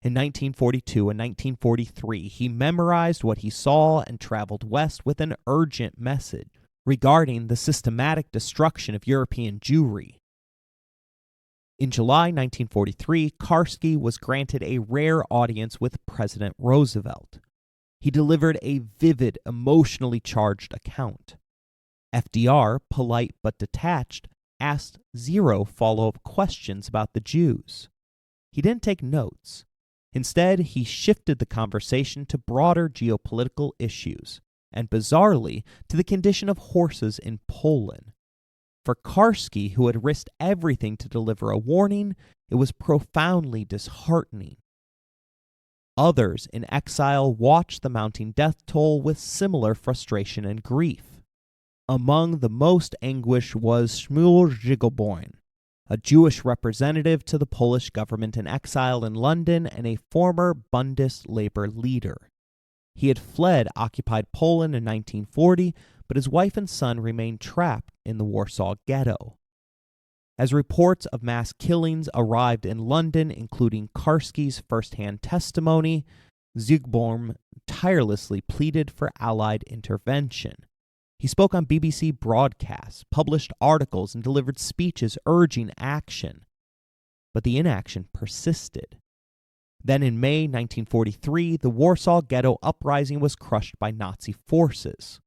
In 1942 and 1943, he memorized what he saw and traveled west with an urgent message regarding the systematic destruction of European Jewry. In July 1943, Karski was granted a rare audience with President Roosevelt. He delivered a vivid, emotionally charged account. FDR, polite but detached, asked zero follow-up questions about the Jews. He didn't take notes. Instead, he shifted the conversation to broader geopolitical issues, and bizarrely, to the condition of horses in Poland. For Karski, who had risked everything to deliver a warning, it was profoundly disheartening. Others in exile watched the mounting death toll with similar frustration and grief. Among the most anguished was Shmuel Zygobojn, a Jewish representative to the Polish government in exile in London and a former Bundist labor leader. He had fled occupied Poland in 1940, but his wife and son remained trapped in the Warsaw Ghetto. As reports of mass killings arrived in London, including Karski's first-hand testimony, Zygobojn tirelessly pleaded for Allied intervention. He spoke on BBC broadcasts, published articles, and delivered speeches urging action. But the inaction persisted. Then in May 1943, the Warsaw Ghetto uprising was crushed by Nazi forces.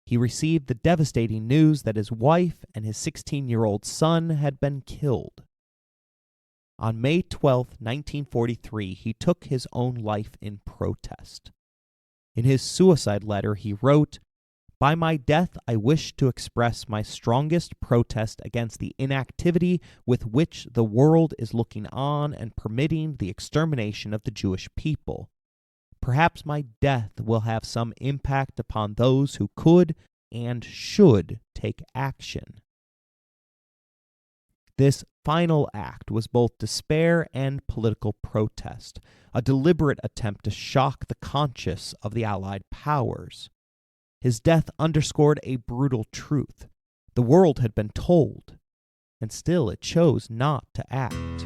He received the devastating news that his wife and his 16-year-old son had been killed. On May 12, 1943, he took his own life in protest. In his suicide letter, he wrote, "By my death, I wish to express my strongest protest against the inactivity with which the world is looking on and permitting the extermination of the Jewish people. Perhaps my death will have some impact upon those who could and should take action." This final act was both despair and political protest, a deliberate attempt to shock the conscience of the Allied powers. His death underscored a brutal truth. The world had been told, and still it chose not to act.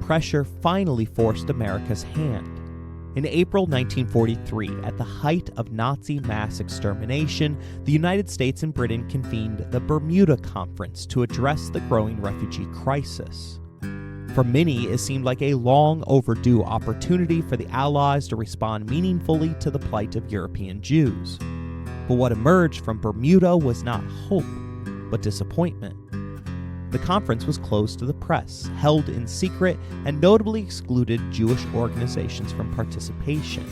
Pressure finally forced America's hand. In April 1943, at the height of Nazi mass extermination, the United States and Britain convened the Bermuda Conference to address the growing refugee crisis. For many, it seemed like a long overdue opportunity for the Allies to respond meaningfully to the plight of European Jews. But what emerged from Bermuda was not hope, but disappointment. The conference was closed to the press, held in secret, and notably excluded Jewish organizations from participation.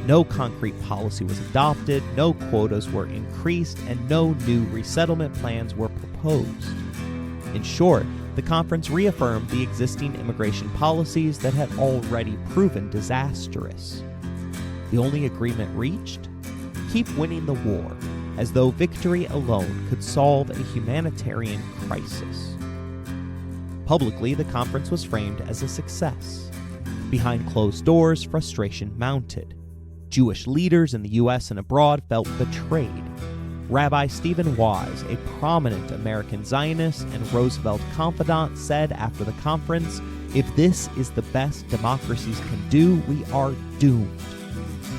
No concrete policy was adopted, no quotas were increased, and no new resettlement plans were proposed. In short, the conference reaffirmed the existing immigration policies that had already proven disastrous. The only agreement reached? Keep winning the war, as though victory alone could solve a humanitarian crisis. Publicly, the conference was framed as a success. Behind closed doors, frustration mounted. Jewish leaders in the U.S. and abroad felt betrayed. Rabbi Stephen Wise, a prominent American Zionist and Roosevelt confidant, said after the conference, "If this is the best democracies can do, we are doomed."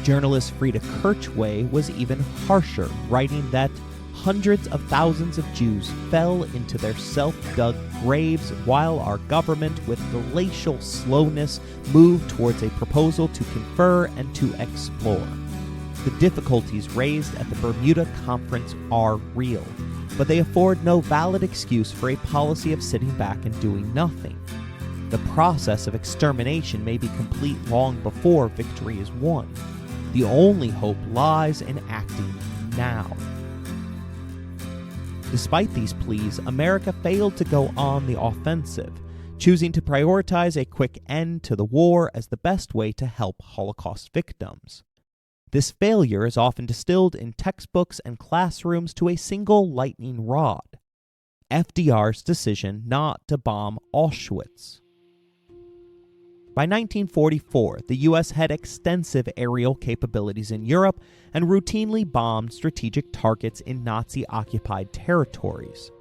Journalist Frieda Kirchway was even harsher, writing that hundreds of thousands of Jews fell into their self-dug graves while our government, with glacial slowness, moved towards a proposal to confer and to explore. The difficulties raised at the Bermuda Conference are real, but they afford no valid excuse for a policy of sitting back and doing nothing. The process of extermination may be complete long before victory is won. The only hope lies in acting now. Despite these pleas, America failed to go on the offensive, choosing to prioritize a quick end to the war as the best way to help Holocaust victims. This failure is often distilled in textbooks and classrooms to a single lightning rod: FDR's decision not to bomb Auschwitz. By 1944, the U.S. had extensive aerial capabilities in Europe and routinely bombed strategic targets in Nazi-occupied territories.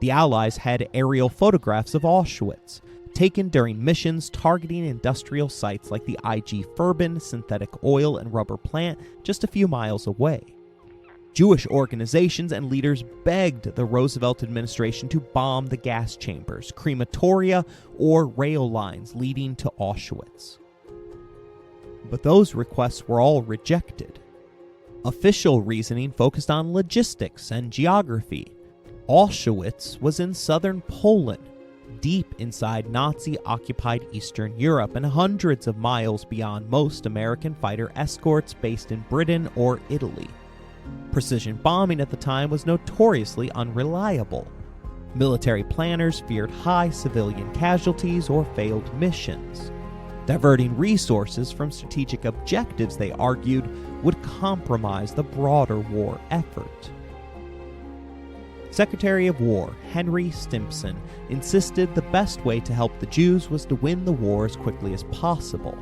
The Allies had aerial photographs of Auschwitz, taken during missions targeting industrial sites like the IG Farben synthetic oil and rubber plant just a few miles away. Jewish organizations and leaders begged the Roosevelt administration to bomb the gas chambers, crematoria, or rail lines leading to Auschwitz. But those requests were all rejected. Official reasoning focused on logistics and geography. Auschwitz was in southern Poland, deep inside Nazi-occupied Eastern Europe and hundreds of miles beyond most American fighter escorts based in Britain or Italy. Precision bombing at the time was notoriously unreliable. Military planners feared high civilian casualties or failed missions. Diverting resources from strategic objectives, they argued, would compromise the broader war effort. Secretary of War Henry Stimson insisted the best way to help the Jews was to win the war as quickly as possible.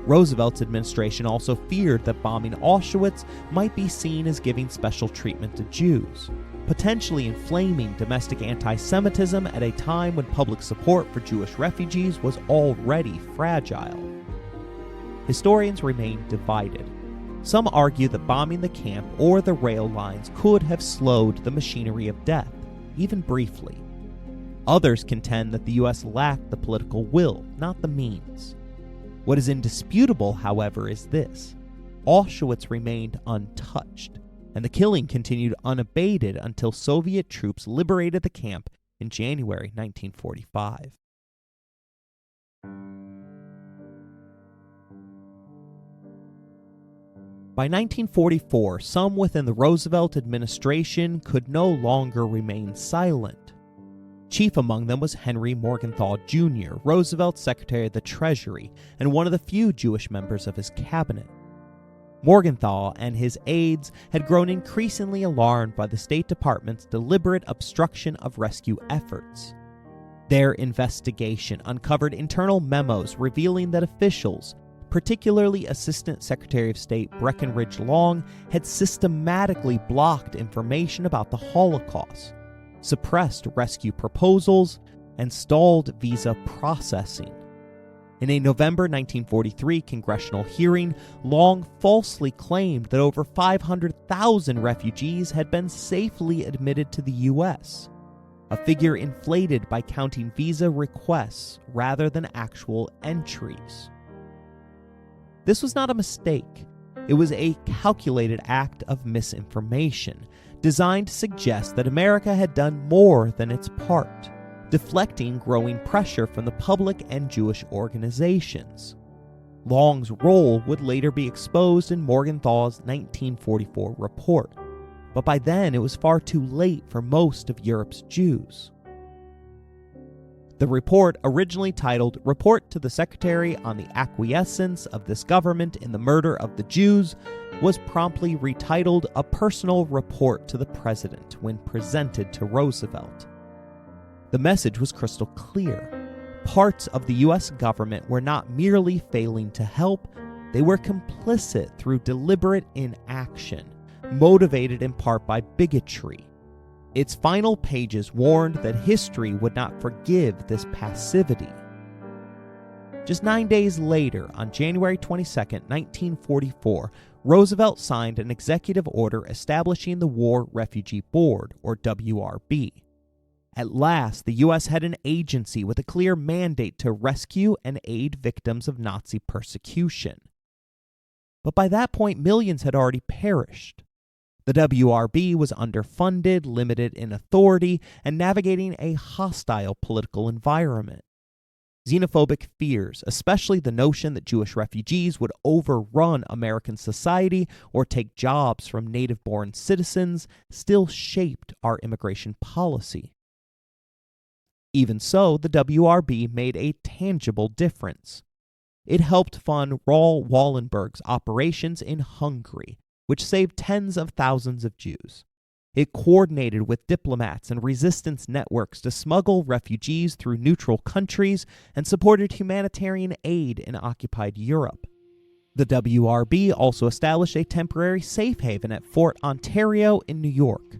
Roosevelt's administration also feared that bombing Auschwitz might be seen as giving special treatment to Jews, potentially inflaming domestic antisemitism at a time when public support for Jewish refugees was already fragile. Historians remain divided. Some argue that bombing the camp or the rail lines could have slowed the machinery of death, even briefly. Others contend that the U.S. lacked the political will, not the means. What is indisputable, however, is this: Auschwitz remained untouched, and the killing continued unabated until Soviet troops liberated the camp in January 1945. By 1944, some within the Roosevelt administration could no longer remain silent. Chief among them was Henry Morgenthau Jr., Roosevelt's Secretary of the Treasury, and one of the few Jewish members of his cabinet. Morgenthau and his aides had grown increasingly alarmed by the State Department's deliberate obstruction of rescue efforts. Their investigation uncovered internal memos revealing that officials, particularly Assistant Secretary of State Breckinridge Long, had systematically blocked information about the Holocaust, suppressed rescue proposals, and stalled visa processing. In a November 1943 congressional hearing, Long falsely claimed that over 500,000 refugees had been safely admitted to the U.S., a figure inflated by counting visa requests rather than actual entries. This was not a mistake. It was a calculated act of misinformation, designed to suggest that America had done more than its part, deflecting growing pressure from the public and Jewish organizations. Long's role would later be exposed in Morgenthau's 1944 report, but by then it was far too late for most of Europe's Jews. The report, originally titled Report to the Secretary on the Acquiescence of this Government in the Murder of the Jews, was promptly retitled A Personal Report to the President when presented to Roosevelt. The message was crystal clear. Parts of the U.S. government were not merely failing to help, they were complicit through deliberate inaction, motivated in part by bigotry. Its final pages warned that history would not forgive this passivity. Just 9 days later, on January 22, 1944, Roosevelt signed an executive order establishing the War Refugee Board, or WRB. At last, the U.S. had an agency with a clear mandate to rescue and aid victims of Nazi persecution. But by that point, millions had already perished. The WRB was underfunded, limited in authority, and navigating a hostile political environment. Xenophobic fears, especially the notion that Jewish refugees would overrun American society or take jobs from native-born citizens, still shaped our immigration policy. Even so, the WRB made a tangible difference. It helped fund Raoul Wallenberg's operations in Hungary, which saved tens of thousands of Jews. It coordinated with diplomats and resistance networks to smuggle refugees through neutral countries and supported humanitarian aid in occupied Europe. The WRB also established a temporary safe haven at Fort Ontario in New York.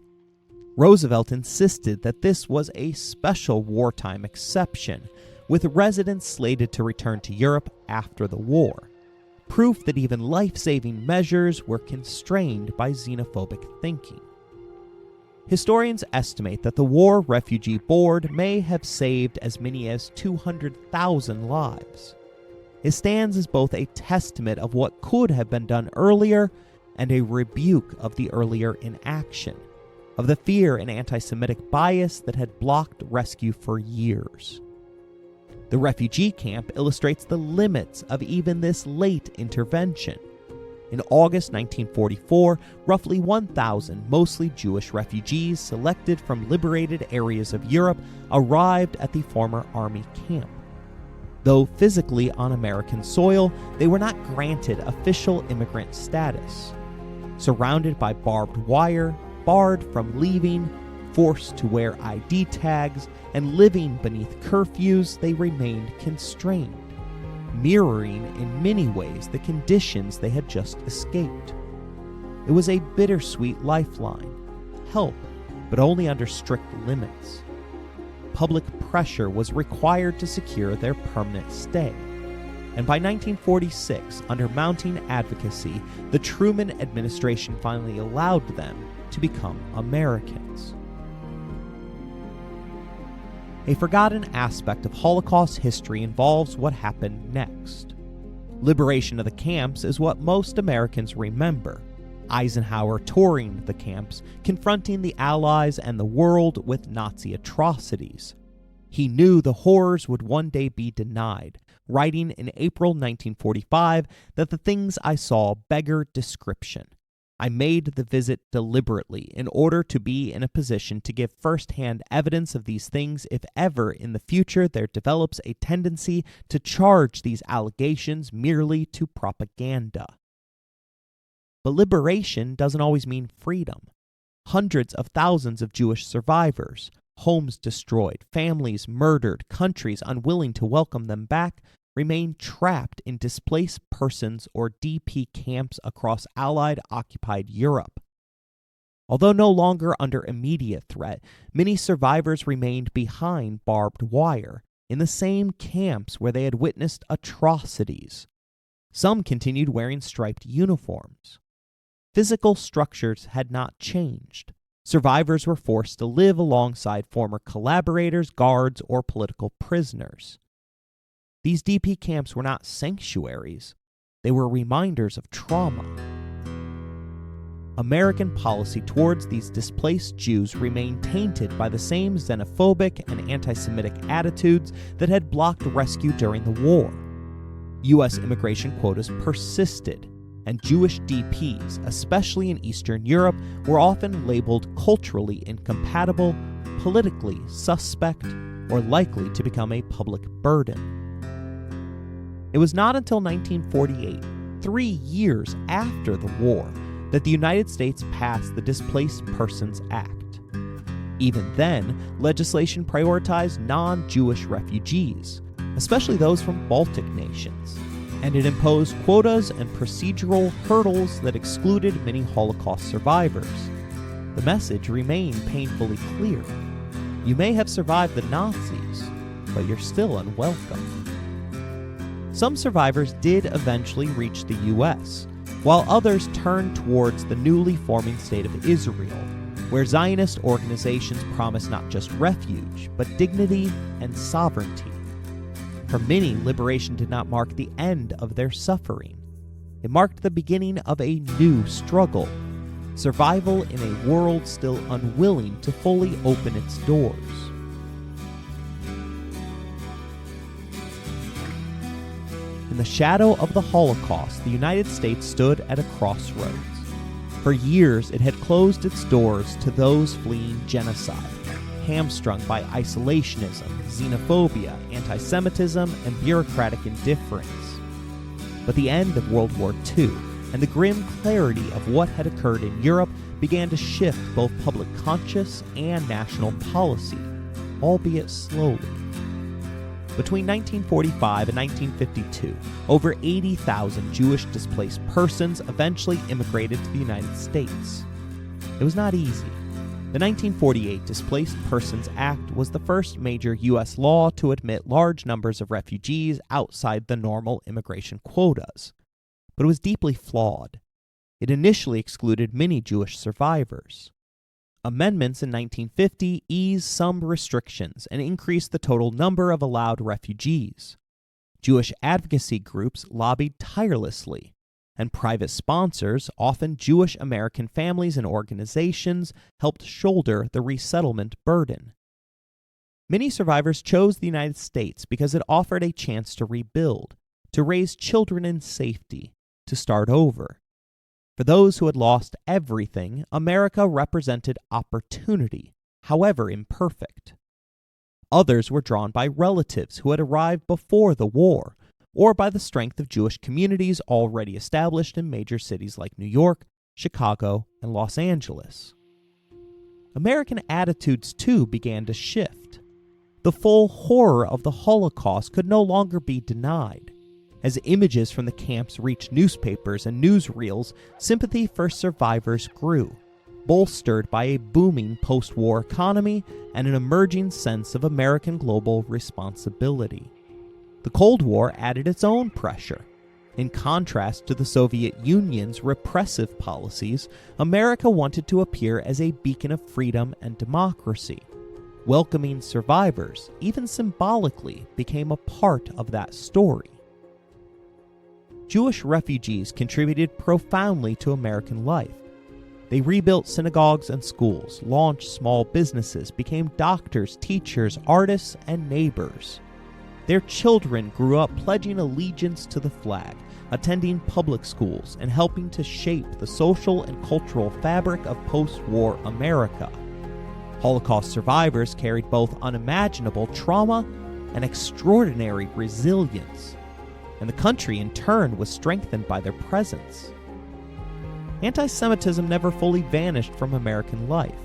Roosevelt insisted that this was a special wartime exception, with residents slated to return to Europe after the war. proof that even life-saving measures were constrained by xenophobic thinking. Historians estimate that the War Refugee Board may have saved as many as 200,000 lives. It stands as both a testament of what could have been done earlier and a rebuke of the earlier inaction, of the fear and anti-Semitic bias that had blocked rescue for years. The refugee camp illustrates the limits of even this late intervention. In August 1944, roughly 1,000 mostly Jewish refugees selected from liberated areas of Europe arrived at the former army camp. Though physically on American soil, they were not granted official immigrant status. Surrounded by barbed wire, barred from leaving, forced to wear ID tags, and living beneath curfews, they remained constrained, mirroring in many ways the conditions they had just escaped. It was a bittersweet lifeline, help, but only under strict limits. Public pressure was required to secure their permanent stay, and by 1946, under mounting advocacy, the Truman administration finally allowed them to become Americans. A forgotten aspect of Holocaust history involves what happened next. Liberation of the camps is what most Americans remember. Eisenhower touring the camps, confronting the Allies and the world with Nazi atrocities. He knew the horrors would one day be denied, writing in April 1945 that the things I saw beggar description. I made the visit deliberately in order to be in a position to give first-hand evidence of these things if ever in the future there develops a tendency to charge these allegations merely to propaganda. But liberation doesn't always mean freedom. Hundreds of thousands of Jewish survivors, homes destroyed, families murdered, countries unwilling to welcome them back, remain trapped in displaced persons or DP camps across Allied-occupied Europe. Although no longer under immediate threat, many survivors remained behind barbed wire, in the same camps where they had witnessed atrocities. Some continued wearing striped uniforms. Physical structures had not changed. Survivors were forced to live alongside former collaborators, guards, or political prisoners. These DP camps were not sanctuaries. They were reminders of trauma. American policy towards these displaced Jews remained tainted by the same xenophobic and anti-Semitic attitudes that had blocked rescue during the war. U.S. immigration quotas persisted, and Jewish DPs, especially in Eastern Europe, were often labeled culturally incompatible, politically suspect, or likely to become a public burden. It was not until 1948, 3 years after the war, that the United States passed the Displaced Persons Act. Even then, legislation prioritized non-Jewish refugees, especially those from Baltic nations, and it imposed quotas and procedural hurdles that excluded many Holocaust survivors. The message remained painfully clear. You may have survived the Nazis, but you're still unwelcome. Some survivors did eventually reach the U.S., while others turned towards the newly forming state of Israel, where Zionist organizations promised not just refuge, but dignity and sovereignty. For many, liberation did not mark the end of their suffering. It marked the beginning of a new struggle, survival in a world still unwilling to fully open its doors. In the shadow of the Holocaust, the United States stood at a crossroads. For years, it had closed its doors to those fleeing genocide, hamstrung by isolationism, xenophobia, antisemitism, and bureaucratic indifference. But the end of World War II and the grim clarity of what had occurred in Europe began to shift both public conscience and national policy, albeit slowly. Between 1945 and 1952, over 80,000 Jewish displaced persons eventually immigrated to the United States. It was not easy. The 1948 Displaced Persons Act was the first major U.S. law to admit large numbers of refugees outside the normal immigration quotas. but it was deeply flawed. It initially excluded many Jewish survivors. Amendments in 1950 eased some restrictions and increased the total number of allowed refugees. Jewish advocacy groups lobbied tirelessly, and private sponsors, often Jewish American families and organizations, helped shoulder the resettlement burden. Many survivors chose the United States because it offered a chance to rebuild, to raise children in safety, to start over. For those who had lost everything, America represented opportunity, however imperfect. Others were drawn by relatives who had arrived before the war, or by the strength of Jewish communities already established in major cities like New York, Chicago, and Los Angeles. American attitudes, too, began to shift. The full horror of the Holocaust could no longer be denied. As images from the camps reached newspapers and newsreels, sympathy for survivors grew, bolstered by a booming post-war economy and an emerging sense of American global responsibility. The Cold War added its own pressure. In contrast to the Soviet Union's repressive policies, America wanted to appear as a beacon of freedom and democracy. Welcoming survivors, even symbolically, became a part of that story. Jewish refugees contributed profoundly to American life. They rebuilt synagogues and schools, launched small businesses, became doctors, teachers, artists, and neighbors. Their children grew up pledging allegiance to the flag, attending public schools, and helping to shape the social and cultural fabric of post-war America. Holocaust survivors carried both unimaginable trauma and extraordinary resilience, and the country in turn was strengthened by their presence. Antisemitism never fully vanished from American life,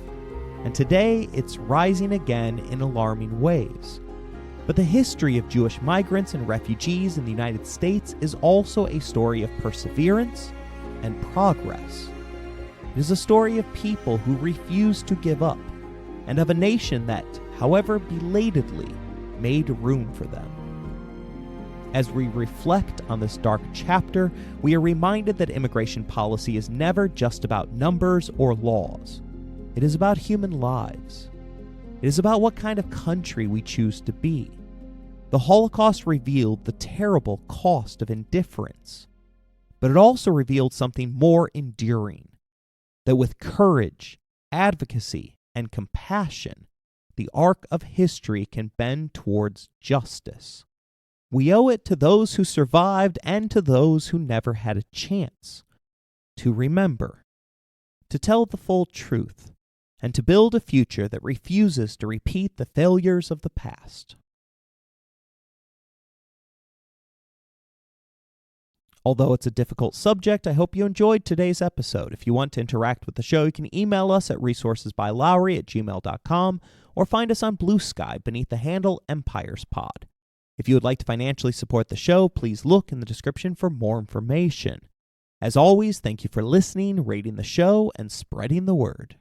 and today it's rising again in alarming ways. But the history of Jewish migrants and refugees in the United States is also a story of perseverance and progress. It is a story of people who refuse to give up, and of a nation that, however belatedly, made room for them. As we reflect on this dark chapter, we are reminded that immigration policy is never just about numbers or laws. It is about human lives. It is about what kind of country we choose to be. The Holocaust revealed the terrible cost of indifference, but it also revealed something more enduring, that with courage, advocacy, and compassion, the arc of history can bend towards justice. We owe it to those who survived and to those who never had a chance to remember, to tell the full truth, and to build a future that refuses to repeat the failures of the past. Although it's a difficult subject, I hope you enjoyed today's episode. If you want to interact with the show, you can email us at resourcesbylowery@gmail.com or find us on Bluesky beneath the handle EmpiresPod. If you would like to financially support the show, please look in the description for more information. As always, thank you for listening, rating the show, and spreading the word.